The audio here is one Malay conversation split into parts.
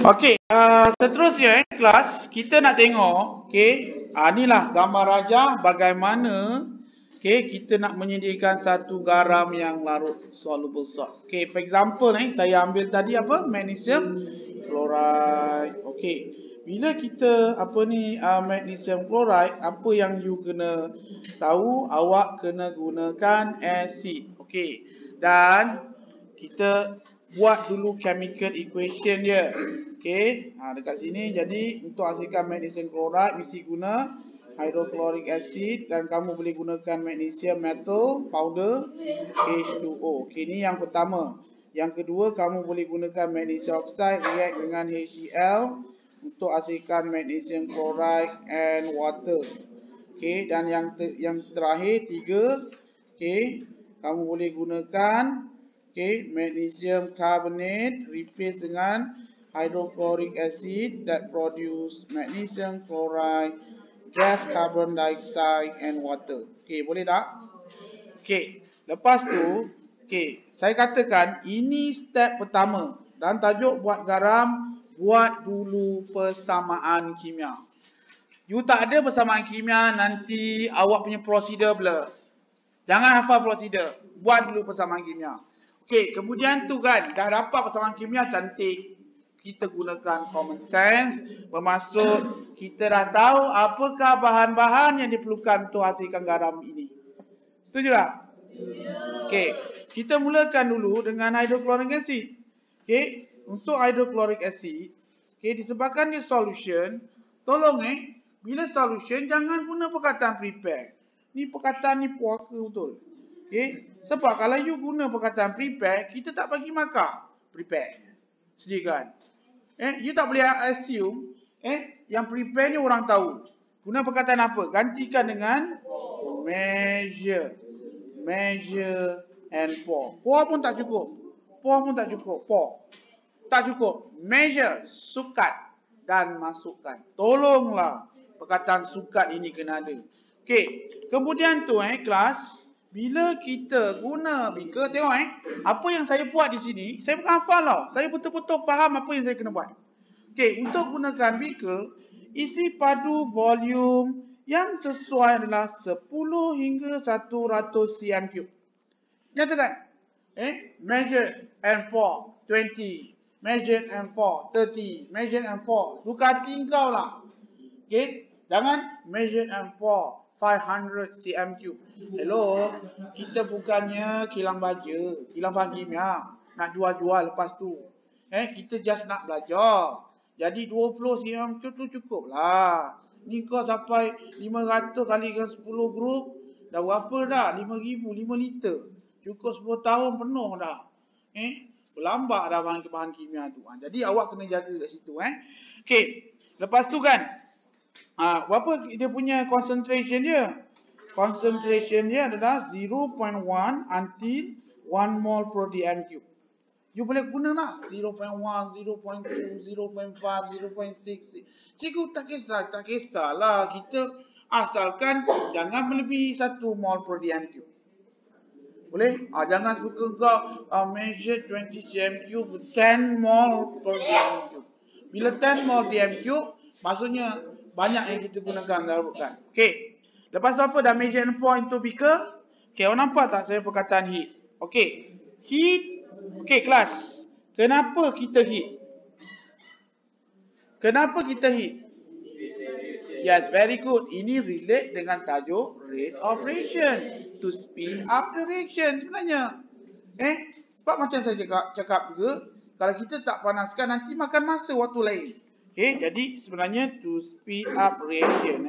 Okey, seterusnya kelas kita nak tengok, inilah gambar rajah bagaimana kita nak menyediakan satu garam yang larut soluble salt. For example saya ambil tadi apa? Magnesium chloride. Bila kita magnesium chloride, apa yang you kena tahu, awak kena gunakan acid. Dan kita buat dulu chemical equation dia. Dekat sini, jadi untuk hasilkan magnesium chloride mesti guna hydrochloric acid dan kamu boleh gunakan magnesium metal powder H2O. Ini yang pertama. Yang kedua, kamu boleh gunakan magnesium oxide react dengan HCl untuk hasilkan magnesium chloride and water. Dan yang terakhir, tiga, kamu boleh gunakan magnesium carbonate replace dengan hydrochloric acid that produce magnesium chloride, gas carbon dioxide and water. Boleh tak? Lepas tu, saya katakan ini step pertama dan tajuk buat garam, buat dulu persamaan kimia. You tak ada persamaan kimia, nanti awak punya prosedur blur. Jangan hafal prosedur, buat dulu persamaan kimia. Kemudian tu kan, dah dapat persamaan kimia cantik. Kita gunakan common sense, bermaksud kita dah tahu apakah bahan-bahan yang diperlukan untuk hasilkan garam ini. Setuju tak? Kita mulakan dulu dengan hydrochloric acid. Untuk hydrochloric acid, disebabkan dia solution, tolong bila solution jangan guna perkataan prepare. Ni perkataan ni puaka betul. Sebab kalau you guna perkataan prepare, kita tak bagi markah prepare. Sedia kan? You tak boleh assume yang prepare ni orang tahu. Guna perkataan apa? Gantikan dengan measure. Measure and pour. Pour pun tak cukup. Pour pun tak cukup. Pour. Tak cukup. Measure, sukat dan masukkan. Tolonglah perkataan sukat ini kena ada. Kemudian tu kelas, bila kita guna beaker, tengok apa yang saya buat di sini, saya bukan hafal tau. Saya betul-betul faham apa yang saya kena buat. Untuk gunakan beaker, isi padu volume yang sesuai adalah 10 hingga 100 cm3. Nyatakan. Measure and pour 20. Measure and pour 30. Measure and pour. Suka hati kau lah. Jangan measure and pour 500 cm3. Hello, kita bukannya kilang baja, kilang bahan kimia, nak jual-jual lepas tu. Kita just nak belajar. Jadi 20 cm3 tu cukup lah. Ni kau sampai 500 kali dengan 10 grup, dah berapa dah? 5,000, 5 liter. Cukup 10 tahun penuh dah. Berlambak dah bahan kimia tu. Jadi awak kena jaga kat situ. Lepas tu kan, berapa dia punya concentration dia? Concentration dia adalah 0.1 until 1 mol per dm3. You boleh guna lah 0.1, 0.2, 0.5, 0.6. Cikgu tak kisahlah. Kita asalkan jangan melebihi 1 mol per dm3. Boleh? Jangan suka kau measure 20 cm3 10 mol per dm3. Bila 10 mol dm3, maksudnya banyak yang kita gunakan larutkan. Lepas tu apa? Dah measure and pour into beaker. Awak nampak tak saya perkataan heat? Heat. Kelas. Kenapa kita heat? Kenapa kita heat? Yes, very good. Ini relate dengan tajuk rate of reaction. To speed up the reaction sebenarnya. Sebab macam saya cakap juga, kalau kita tak panaskan nanti makan masa waktu lain. Jadi sebenarnya to speed up reaction.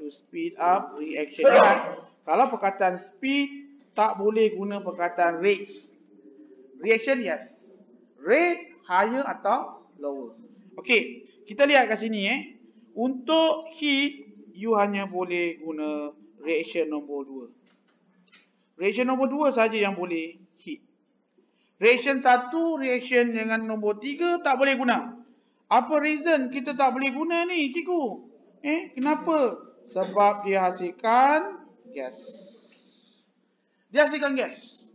To speed up reaction. Kalau perkataan speed, tak boleh guna perkataan rate. Reaction, yes. Rate, higher atau lower. Kita lihat kat sini. Untuk heat, you hanya boleh guna reaction nombor 2. Reaction nombor 2 saja yang boleh heat. Reaction 1, reaction dengan nombor 3 tak boleh guna. Apa reason kita tak boleh guna ni, cikgu? Kenapa? Sebab dia hasilkan gas. Dia hasilkan gas.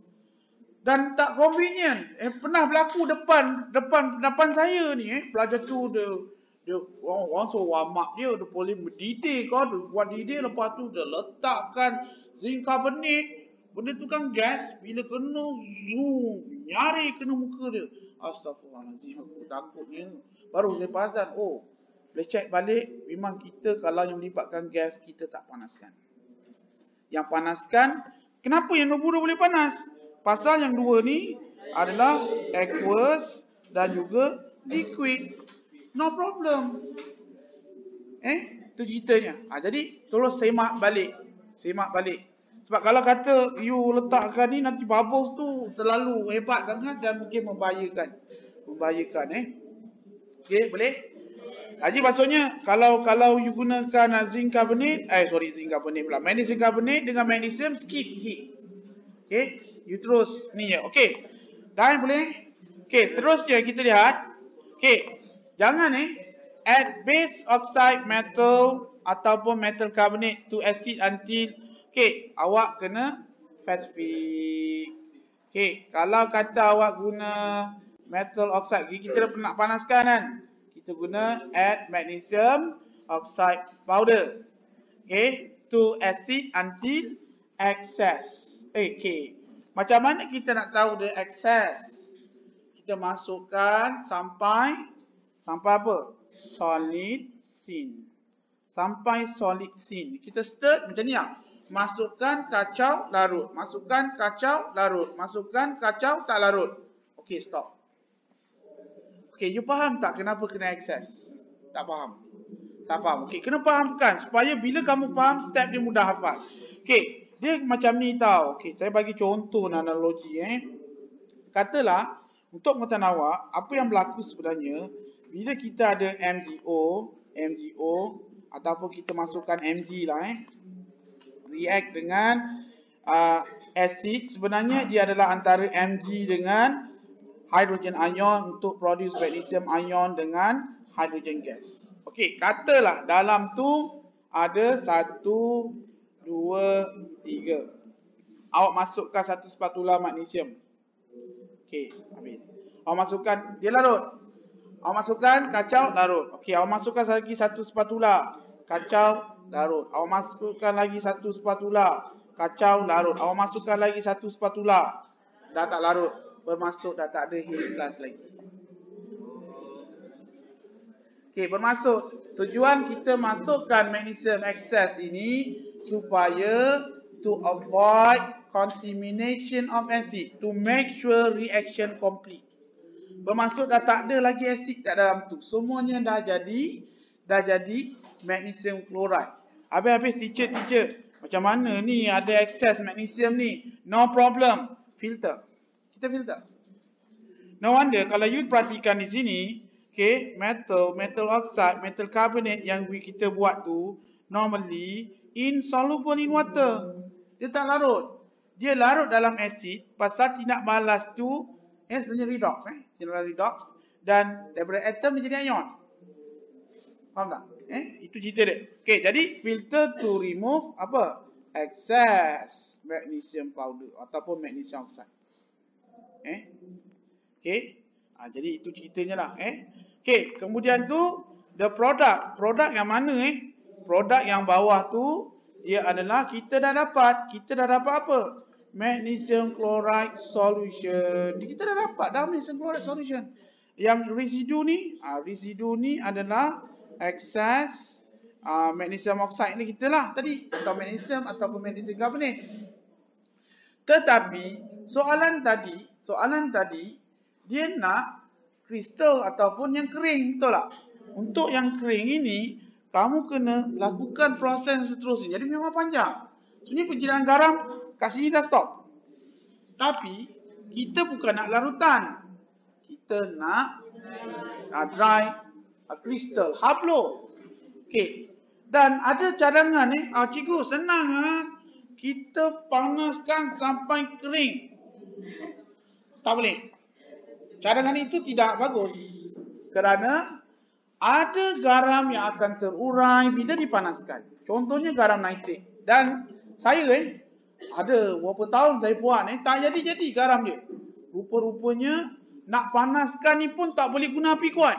Dan tak convenient. Pernah berlaku depan saya ni pelajar tu dia orang so wamak dia boleh mendidih kau, dia buat didih, lepas tu dia letakkan zinc carbonate. Benda tu kan gas, bila kena zoom, nyari kena muka dia. Astagfirullahaladzim, aku takutnya. Baru saya perasan, boleh check balik, memang kita kalau yang melibatkan gas, kita tak panaskan. Yang panaskan, kenapa yang nombor 2 boleh panas? Pasal yang 2 ni adalah aqueous dan juga liquid. No problem. Tu ceritanya. Jadi, tolong semak balik. Sebab kalau kata you letakkan ni, nanti bubbles tu terlalu hebat sangat dan mungkin membahayakan. Okey, boleh? Jadi maksudnya kalau you gunakan zinc carbonate pula. Magnesium carbonate dengan magnesium skip heat. Okey, you terus ni je. Okey. Dah boleh? Okey, seterusnya kita lihat. Okey, jangan add base oxide metal ataupun metal carbonate to acid until awak kena specific. Kalau kata awak guna metal oxide, kita dah pernah panaskan kan? Kita guna add magnesium oxide powder. To acid until excess. Macam mana kita nak tahu dia excess? Kita masukkan sampai apa? Solid sin. Sampai solid sin. Kita start macam ni lah. Masukkan kacau, larut. Masukkan kacau, larut. Masukkan kacau, tak larut. Stop. You faham tak kenapa kena access? Tak faham. Kena fahamkan supaya bila kamu faham, step dia mudah hafal. Dia macam ni tau. Saya bagi contoh analogi. Katalah, untuk pengetahuan awak, apa yang berlaku sebenarnya, bila kita ada MgO, ataupun kita masukkan Mg lah, react dengan acid, sebenarnya dia adalah antara Mg dengan hydrogen ion untuk produce magnesium ion dengan hydrogen gas. Katalah dalam tu ada 1, 2, 3. Awak masukkan 1 spatula magnesium. Habis. Awak masukkan, dia larut. Awak masukkan kacau, larut. Awak masukkan lagi 1 spatula. Kacau, larut. Awak masukkan lagi 1 spatula. Kacau, larut. Awak masukkan lagi 1 spatula. Dah tak larut. Bermaksud dah tak ada H+ lagi. Bermaksud tujuan kita masukkan magnesium excess ini supaya to avoid contamination of acid, to make sure reaction complete. Bermaksud dah tak ada lagi asid kat dalam tu. Semuanya dah jadi magnesium chloride. Habis teacher, macam mana ni ada excess magnesium ni? No problem. Filter. Kita filter. No wonder kalau you perhatikan di sini, metal oxide, metal carbonate yang kita buat tu normally insoluble in water. Dia tak larut. Dia larut dalam asid pasal tindak balas tu sebenarnya redox, general redox, dan daripada atom dia jadi ion. Faham tak? Itu cerita dia. Jadi filter to remove apa? Excess magnesium powder ataupun magnesium oxide. Jadi itu ceritanya lah. Kemudian tu the product yang mana produk yang bawah tu dia adalah kita dah dapat apa? Magnesium chloride solution. Kita dah dapat magnesium chloride solution. Yang residu ni adalah excess magnesium oxide ni kita lah tadi, atau magnesium ataupun magnesium carbonate. Tetapi soalan tadi dia nak kristal ataupun yang kering, betul tak? Untuk yang kering ini kamu kena lakukan proses seterusnya. Jadi memang panjang. Sebenarnya penjinaan garam kat sini dah stop. Tapi kita bukan nak larutan. Kita nak dry kristal, haplo. Dan ada cadangan cikgu senang kita panaskan sampai kering. Tak boleh. Cadangan itu tidak bagus. Kerana ada garam yang akan terurai bila dipanaskan. Contohnya garam nitrit. Dan saya Ada berapa tahun saya buat tak jadi garam dia. Rupa-rupanya nak panaskan ni pun tak boleh guna api kuat.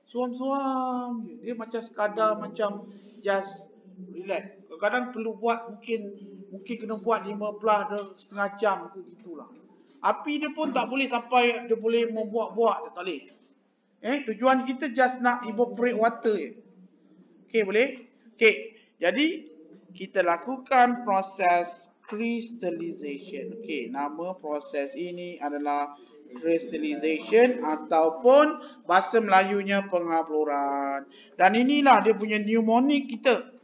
Suam-suam je. Dia macam sekadar macam just relax. Kadang-kadang perlu buat mungkin kena buat 15 setengah jam ke gitulah. Api dia pun tak boleh sampai dia boleh membuat-buat, tak boleh. Tujuan kita just nak evaporate water je. Okey, boleh? Okey. Jadi kita lakukan proses crystallization. Okey, nama proses ini adalah crystallization ataupun bahasa Melayunya penghabluran. Dan inilah dia punya mnemonic kita.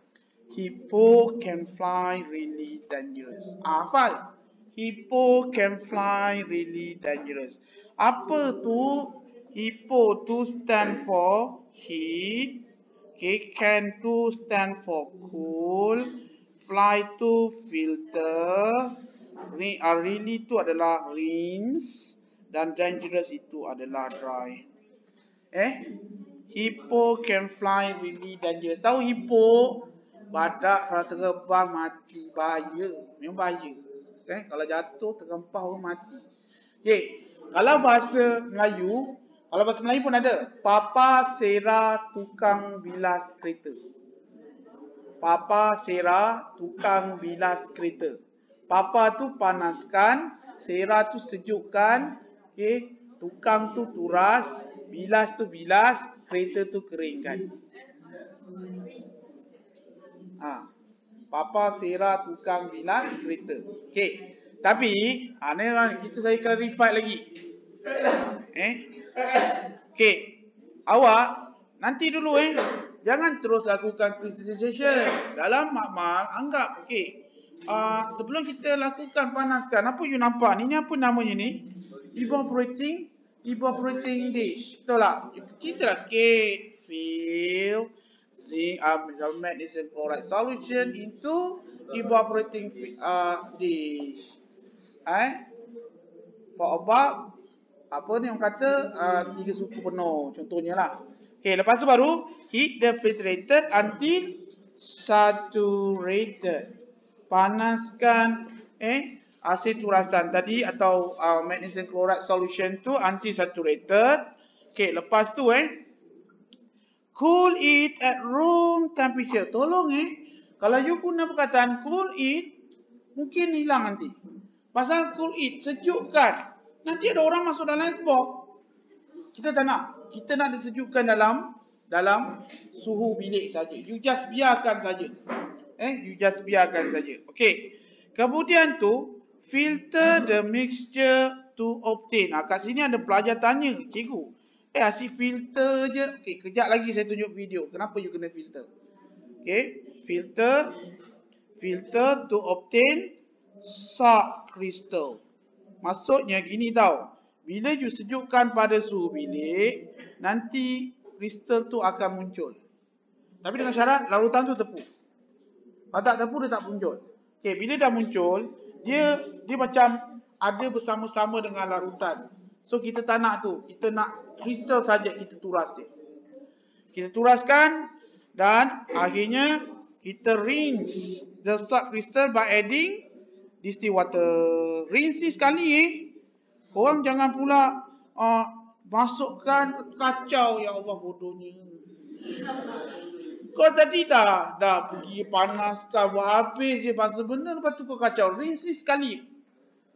Hippo can fly really dangerous. Hafal. Hippo can fly really dangerous. Apa tu? Hippo tu stand for heat. Okay, can tu stand for cool. Fly tu filter. Really tu adalah rinse. Dan dangerous itu adalah dry. Hippo can fly really dangerous. Tahu hippo? Badak kalau terbang mati. Bahaya. Memang bahaya. Kalau jatuh tergempah orang mati. Okay. Kalau bahasa Melayu pun ada. Papa Sera tukang bilas kereta. Papa Sera tukang bilas kereta. Papa tu panaskan, Sera tu sejukkan, okay. Tukang tu turas, bilas tu bilas, kereta tu keringkan. Papa Sera tukang bilas kereta. Okay. Tapi, kita saya clarify lagi. Okay. Awak nanti dulu jangan terus lakukan crystallization. Dalam makmal anggap sebelum kita lakukan panaskan, apa you nampak ni apa namanya ni? Evaporating dish. Betul tak? Kita lah sikit. Fill magnesium chloride solution into evaporating dish. For about apa ni orang kata 3 suku penuh contohnya lah. Okey, lepas tu baru heat the filtrated until saturated. Panaskan asid turasan tadi atau magnesium chloride solution tu until saturated. Okey, lepas tu cool it at room temperature. Tolong kalau you guna perkataan cool it mungkin hilang nanti. Pasal cool it sejukkan. Nanti ada orang masuk dalam icebox. Kita tak nak. Kita nak disejukkan dalam suhu bilik saja. You just biarkan saja. You just biarkan saja. Okey. Kemudian tu filter the mixture to obtain. Kat sini ada pelajar tanya, cikgu. Asyik filter je. Okey, kejap lagi saya tunjuk video. Kenapa you kena filter? Okey, filter to obtain salt crystal. Maksudnya gini tau. Bila you sejukkan pada suhu bilik, nanti kristal tu akan muncul. Tapi dengan syarat larutan tu tepung. Kalau tak tepung dia tak muncul. Okey, bila dah muncul, dia macam ada bersama-sama dengan larutan. So kita tak nak tu. Kita nak kristal saja kita turas dia. Kita turaskan dan akhirnya kita rinse the salt crystal by adding distilled water. Rinse ni sekali Korang jangan pula masukkan kacau. Ya Allah, bodohnya. Kau tadi dah pergi panaskan, buat habis je bahasa benda, lepas tu kau kacau. Rinse ni sekali.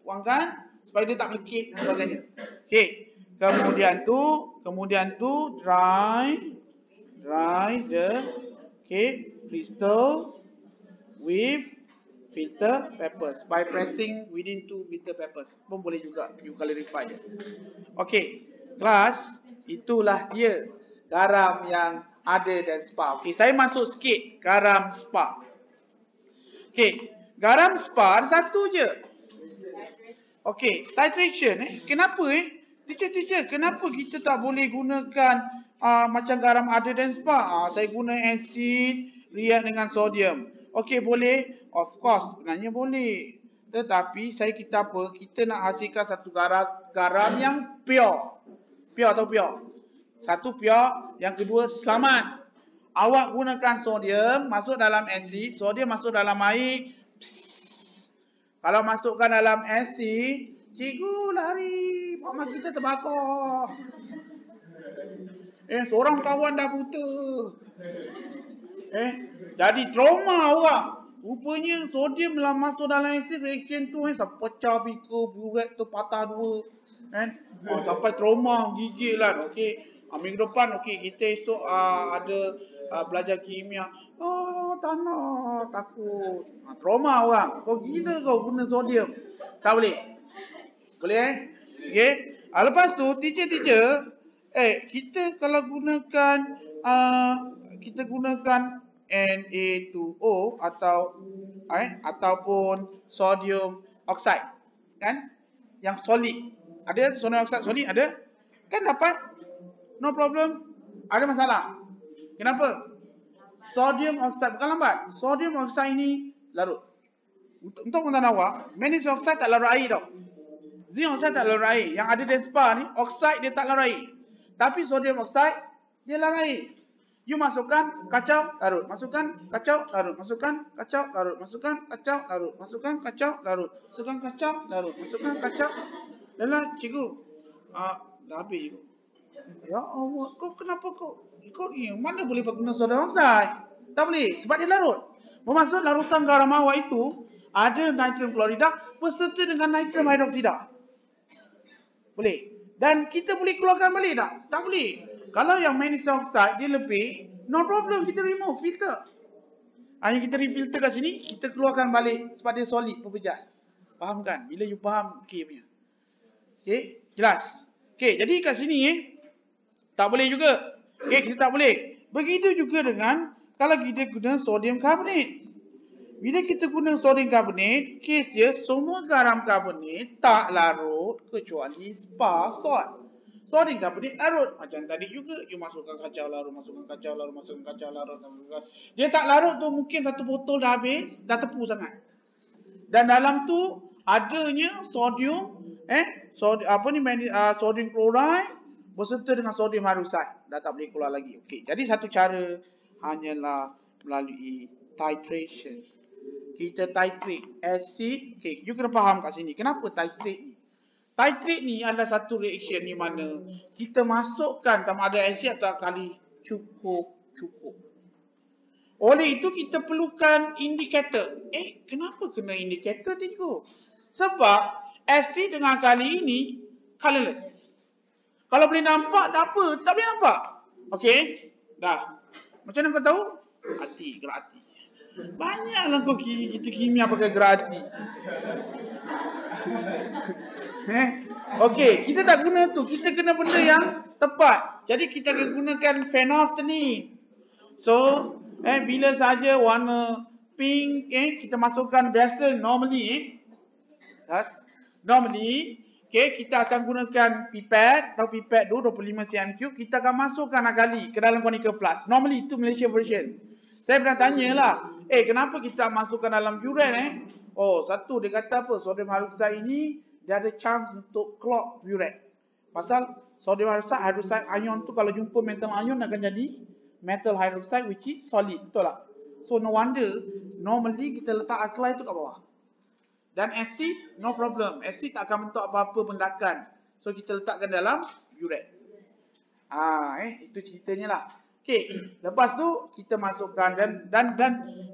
Tuangkan supaya dia tak melekit dan sebagainya. Okey. Kemudian tu dry the crystal with filter peppers by pressing within 2 filter peppers pun boleh juga you clarify. Okey, kelas itulah dia garam yang ada dan spa. Okey, saya masuk sikit garam spa. Okey, garam spa ada satu je. Okey, titration kenapa teacher kenapa kita tak boleh gunakan macam garam ada dan spa? Saya guna asid react dengan sodium. Okey, boleh. Of course, sebenarnya boleh. Tetapi kita nak hasilkan satu garam yang pure. Pure atau pure? Satu pure, yang kedua selamat. Awak gunakan sodium masuk dalam asid, sodium masuk dalam air. Kalau masukkan dalam asid, cikgu lari, mak mak kita terbakar. Seorang kawan dah buta. Jadi trauma orang. Rupanya sodium dalam masuk dalam asid reaction tu sampai pecah beaker, burek tu patah dua. Sampai trauma, gigil lah. Okey. Minggu depan kita esok ada belajar kimia. Tak nak, takut. Trauma orang. Kau gila kau guna sodium. Tak boleh. Boleh okey. Lepas tu teacher kita kalau gunakan Na2O ataupun sodium oxide kan, yang solid. Ada sodium oxide solid ada? Kan dapat? No problem. Ada masalah. Kenapa? Sodium oxide bukan lambat. Sodium oxide ini larut. Untuk pengetahuan awak, magnesium oxide tak larut air tau. Zinc oxide tak larut air. Yang ada DESPA ni, oxide dia tak larut air. Tapi sodium oxide dia larut air. You masukkan, kacau, larut. Masukkan, kacau, larut. Masukkan, kacau, larut. Masukkan, kacau, larut. Masukkan, kacau, larut. Masukkan, kacau, larut. Masukkan, kacau. Dahlah, cikgu. Dah habis cikgu. Ya Allah, kau kenapa kau mana boleh guna sodium oxide? Tak boleh, sebab dia larut. Bermaksud larutan garam awak itu ada natrium klorida berserta dengan natrium hidroksida. Boleh. Dan kita boleh keluarkan balik tak? Tak boleh. Kalau yang magnesium oxide dia lebih, no problem, kita remove, filter. Hanya kita refilter kat sini, kita keluarkan balik sebab dia solid, pepejat. Faham kan? Bila you faham K punya. Okay, jelas. Okay, jadi kat sini tak boleh juga. Okay, kita tak boleh. Begitu juga dengan kalau kita guna sodium karbonat. Bila kita guna sodium karbonat, kes dia semua garam karbonat tak larut kecuali spa salt. Sodium karbonat larut. Macam tadi juga, you masukkan kacau larut, masukkan kacau larut, masukkan kacau larut. Dia tak larut tu mungkin satu botol dah habis, dah tepu sangat. Dan dalam tu adanya sodium, sodium chloride berserta dengan sodium hydroxide. Dah tak boleh keluar lagi. Okey, jadi satu cara hanyalah melalui titration. Kita titrate acid. Okey, you kena faham kat sini. Kenapa titrate ni? Titrate ni adalah satu reaction di mana kita masukkan sama ada acid atau alkali cukup. Oleh itu kita perlukan indikator. Kenapa kena indikator cikgu? Sebab acid dengan alkali ini colorless. Kalau boleh nampak tak apa, tak boleh nampak. Okey? Dah. Macam mana kau tahu? Hati, gerak hati. Banyaklah kau kita kimia pakai gerak hati. Okey, kita tak guna tu. Kita kena benda yang tepat. Jadi kita akan gunakan phenolphthalein. So, bila saja warna pink, kita masukkan biasa normally, kita akan gunakan pipet atau pipet 25 cm3. Kita akan masukkan alkali ke dalam conical flask. Normally itu Malaysia version. Saya pernah tanyalah, kenapa kita masukkan dalam burette? Satu dia kata apa? Sodium hydroxide ini dia ada chance untuk clog burette. Pasal sodium hydroxide ion tu kalau jumpa metal ion akan jadi metal hydroxide which is solid. Betul tak? So no wonder normally kita letak alkali tu kat bawah. Dan acid, no problem. Acid tak akan bentuk apa-apa bendakan. So, kita letakkan dalam burette. Itu ceritanya lah. Okey, lepas tu, kita masukkan dan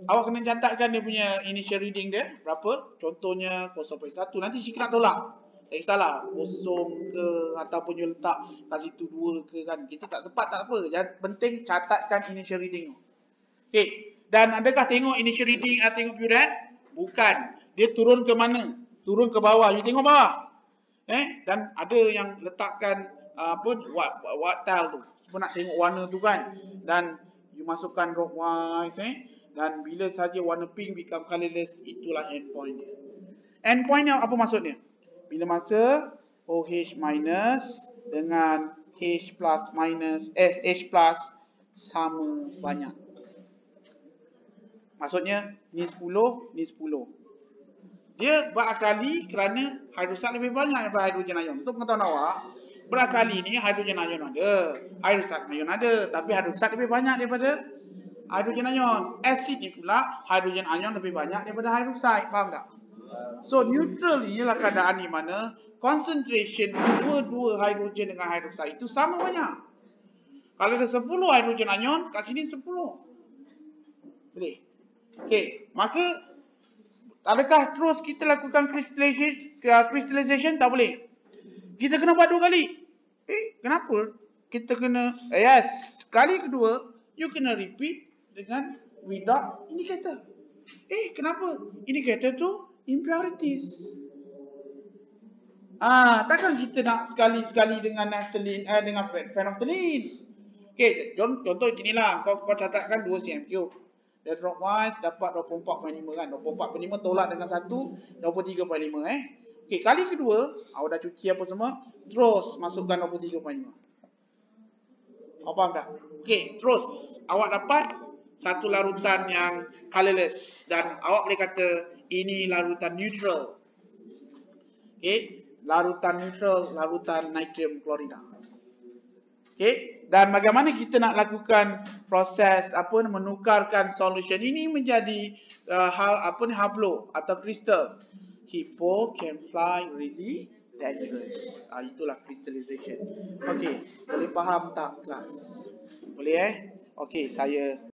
awak kena catatkan dia punya initial reading dia. Berapa? Contohnya 0.1. Nanti cikgu nak tolak. Tak kisahlah, kosong ke ataupun you letak kat situ 2 ke kan. Kita tak tepat tak apa. Yang penting catatkan initial reading tu. Okey, dan adakah tengok initial reading tengok burette? Bukan. Dia turun ke mana? Turun ke bawah. You tengok bawah. Dan ada yang letakkan white tile tu. Sebab nak tengok warna tu kan. Dan you masukkan dropwise. Dan bila saja warna pink become colorless, itulah endpoint dia. Endpoint ni apa maksudnya? Bila masa OH minus dengan H plus minus H plus sama banyak. Maksudnya ni 10, ni 10. Dia berakali kerana hidroksida lebih banyak daripada hidrogen ion. Untuk pengetahuan awak, berakali ni hidrogen ion ada, hidroksida ion ada, tapi hidroksida lebih banyak daripada hidrogen ion. Asid ni pula hidrogen ion lebih banyak daripada hidroksida. Faham tak? So neutral ialah keadaan di mana concentration dua-dua hidrogen dengan hidroksida itu sama banyak. Kalau ada 10 hidrogen anion, kat sini 10. Boleh. Okey, maka adakah terus kita lakukan crystallization? Tak boleh. Kita kena buat 2 kali. Kenapa? Kita kena, yes, kali kedua, you kena repeat dengan without indicator. Kenapa? Indicator tu impurities. Takkan kita nak sekali-sekali dengan naphthalene, dengan phenolphthalein. Okey, contoh inilah, kau catatkan 2 cm3. Dia drop wise dapat 24.5 kan. 24.5 tolak dengan 1, 23.5 Okey, kali kedua, awak dah cuci apa semua, terus masukkan 23.5. Awak faham tak? Okey, terus awak dapat satu larutan yang colorless dan awak boleh kata ini larutan neutral. Okey, larutan neutral, larutan natrium klorida. Okey, dan bagaimana kita nak lakukan proses menukarkan solution ini menjadi haplo atau kristal. Hippo can fly really dangerous. Itulah crystallization. Okey, boleh faham tak kelas? Boleh Okey, saya